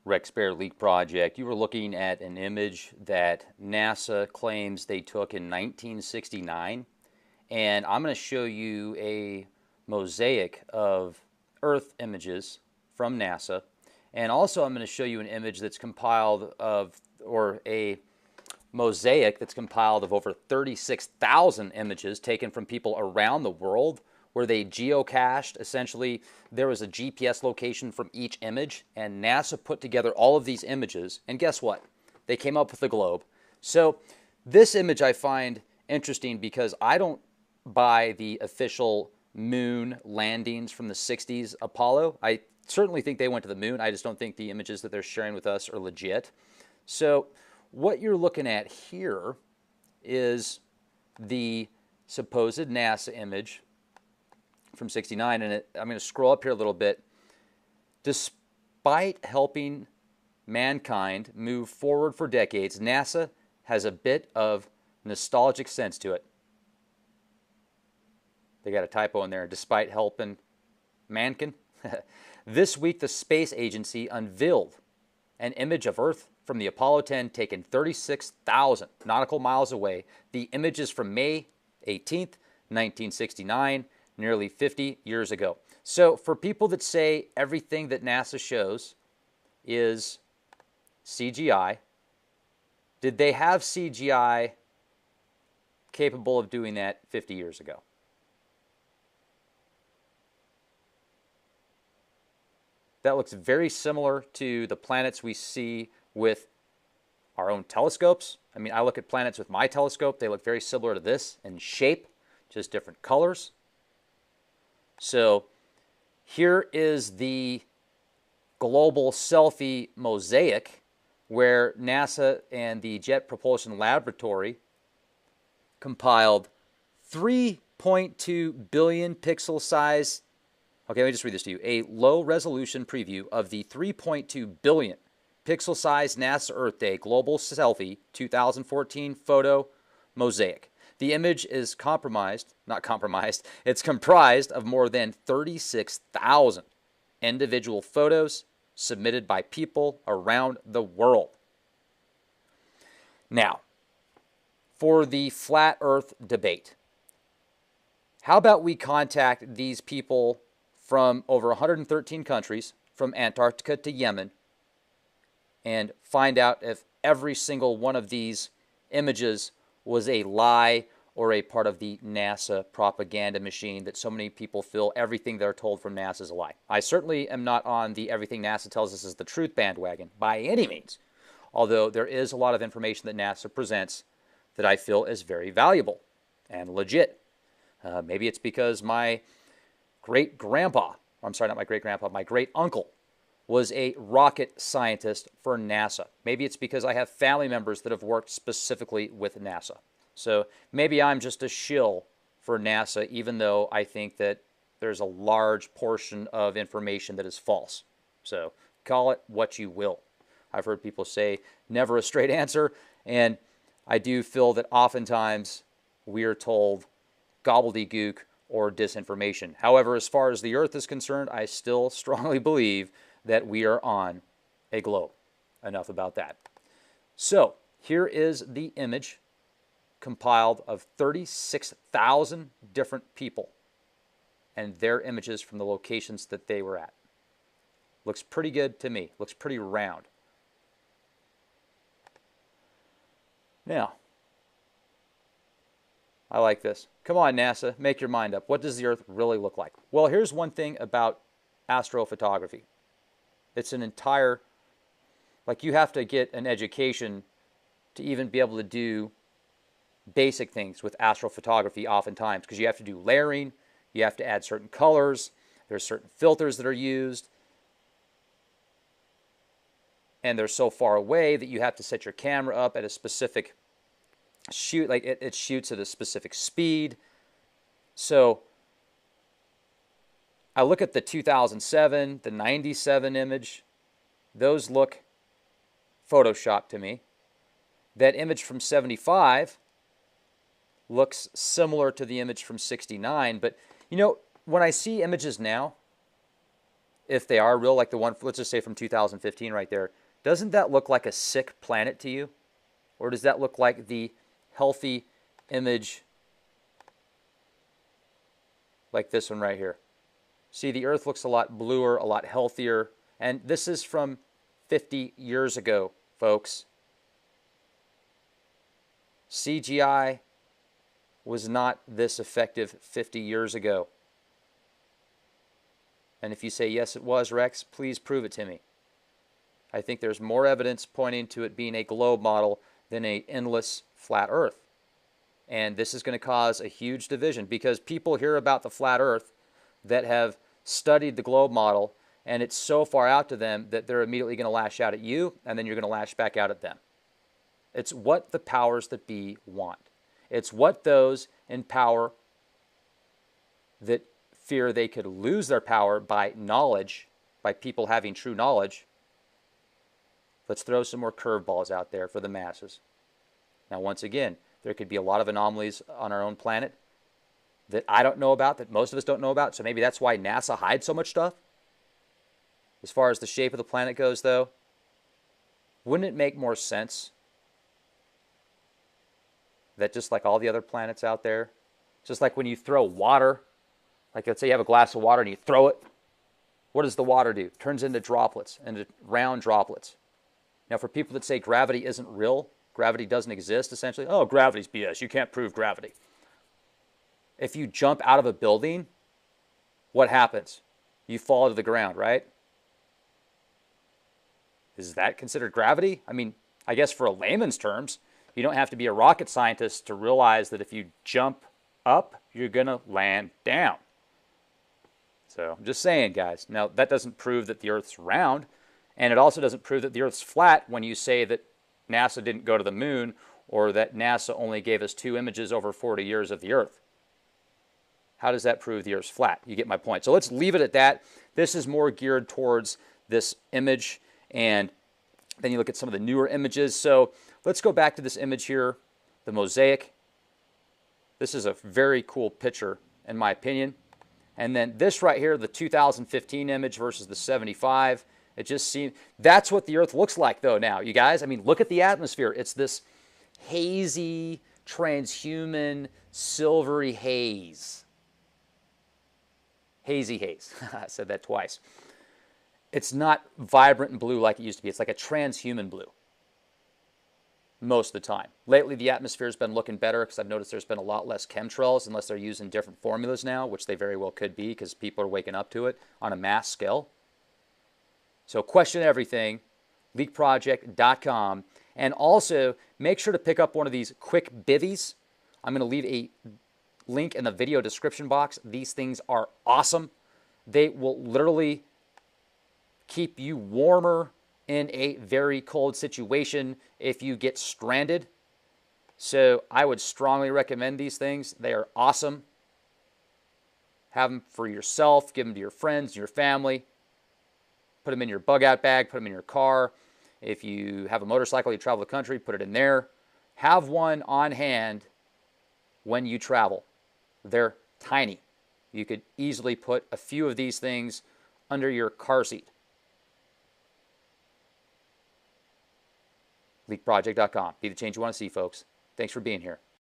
Rex Bear Leak Project, you were looking at an image that NASA claims they took in 1969. And I'm going to show you a mosaic of Earth images from NASA. And also, I'm going to show you an image that's compiled of, or a mosaic that's compiled of over 36,000 images taken from people around the world where they geocached. Essentially, there was a GPS location from each image, and NASA put together all of these images, and guess what? They came up with the globe. So this image I find interesting because I don't buy the official moon landings from the 60s Apollo. I certainly think they went to the moon. I just don't think the images that they're sharing with us are legit. So what you're looking at here is the supposed NASA image from 69, and I'm going to scroll up here a little bit. Despite helping mankind move forward for decades, NASA has a bit of nostalgic sense to it. They got a typo in there, despite helping mankind. This week, the space agency unveiled an image of Earth from the Apollo 10 taken 36,000 nautical miles away. The image is from May 18th, 1969, nearly 50 years ago. So for people that say everything that NASA shows is CGI, did they have CGI capable of doing that 50 years ago? That looks very similar to the planets we see with our own telescopes. I mean, I look at planets with my telescope. They look very similar to this in shape, just different colors. So here is the global selfie mosaic where NASA and the Jet Propulsion Laboratory compiled 3.2 billion pixel size. Okay, let me just read this to you. A low-resolution preview of the 3.2 billion pixel-size NASA Earth Day Global Selfie 2014 photo mosaic. The image is it's comprised of more than 36,000 individual photos submitted by people around the world. Now, for the flat Earth debate, how about we contact these people from over 113 countries, from Antarctica to Yemen, and find out if every single one of these images was a lie or a part of the NASA propaganda machine that so many people feel everything they're told from NASA is a lie. I certainly am not on the everything NASA tells us is the truth bandwagon by any means, although there is a lot of information that NASA presents that I feel is very valuable and legit. Maybe it's because my great-grandpa, I'm sorry, not my great-grandpa, my great-uncle was a rocket scientist for NASA. Maybe it's because I have family members that have worked specifically with NASA. So maybe I'm just a shill for NASA, even though I think that there's a large portion of information that is false. So call it what you will. I've heard people say never a straight answer, and I do feel that oftentimes we are told gobbledygook or disinformation. However, as far as the Earth is concerned, I still strongly believe that we are on a globe. Enough about that. So here is the image compiled of 36,000 different people and their images from the locations that they were at. Looks pretty good to me. Looks pretty round. Now, I like this. Come on, NASA, make your mind up. What does the Earth really look like? Well, here's one thing about astrophotography. It's an entire, like you have to get an education to even be able to do basic things with astrophotography oftentimes, because you have to do layering, you have to add certain colors, there's certain filters that are used, and they're so far away that you have to set your camera up at a specific shoot, like it shoots at a specific speed. So I look at the 2007, the 97 image, those look Photoshopped to me. That image from 75 looks similar to the image from 69, but you know, when I see images now, if they are real, like the one, let's just say from 2015 right there, doesn't that look like a sick planet to you? Or does that look like the healthy image like this one right here? See, the Earth looks a lot bluer, a lot healthier. And this is from 50 years ago, folks. CGI was not this effective 50 years ago. And if you say, yes, it was, Rex, please prove it to me. I think there's more evidence pointing to it being a globe model than an endless flat Earth. And this is going to cause a huge division because people hear about the flat Earth that have studied the globe model, and it's so far out to them that they're immediately going to lash out at you, and then you're going to lash back out at them. It's what the powers that be want. It's what those in power that fear they could lose their power by knowledge, by people having true knowledge. Let's throw some more curveballs out there for the masses. Now, once again, there could be a lot of anomalies on our own planet that I don't know about, that most of us don't know about, so maybe that's why NASA hides so much stuff. As far as the shape of the planet goes, though, wouldn't it make more sense that just like all the other planets out there, just like when you throw water, like let's say you have a glass of water and you throw it, what does the water do? It turns into droplets, into round droplets. Now, for people that say gravity isn't real, gravity doesn't exist, essentially, oh, gravity's BS, you can't prove gravity. If you jump out of a building, what happens? You fall to the ground, right? Is that considered gravity? I mean, I guess for a layman's terms, you don't have to be a rocket scientist to realize that if you jump up, you're going to land down. So I'm just saying, guys. Now, that doesn't prove that the Earth's round, and it also doesn't prove that the Earth's flat when you say that NASA didn't go to the moon or that NASA only gave us 2 images over 40 years of the Earth. How does that prove the Earth's flat? You get my point. So let's leave it at that. This is more geared towards this image, and then you look at some of the newer images. So let's go back to this image here, the mosaic. This is a very cool picture, in my opinion. And then this right here, the 2015 image versus the 75. It just seems, that's what the Earth looks like, though, now, you guys. I mean, look at the atmosphere. It's this hazy, transhuman, silvery haze. Hazy haze. I said that twice. It's not vibrant and blue like it used to be. It's like a transhuman blue most of the time. Lately, the atmosphere has been looking better because I've noticed there's been a lot less chemtrails, unless they're using different formulas now, which they very well could be because people are waking up to it on a mass scale. So question everything, leakproject.com. And also, make sure to pick up one of these quick bivvies. I'm going to leave a link in the video description box. These things are awesome. They will literally keep you warmer in a very cold situation if you get stranded. So I would strongly recommend these things. They are awesome. Have them for yourself. Give them to your friends, your family. Put them in your bug-out bag. Put them in your car. If you have a motorcycle, you travel the country, put it in there. Have one on hand when you travel. They're tiny. You could easily put a few of these things under your car seat. leakproject.com. Be the change you want to see, folks. Thanks for being here.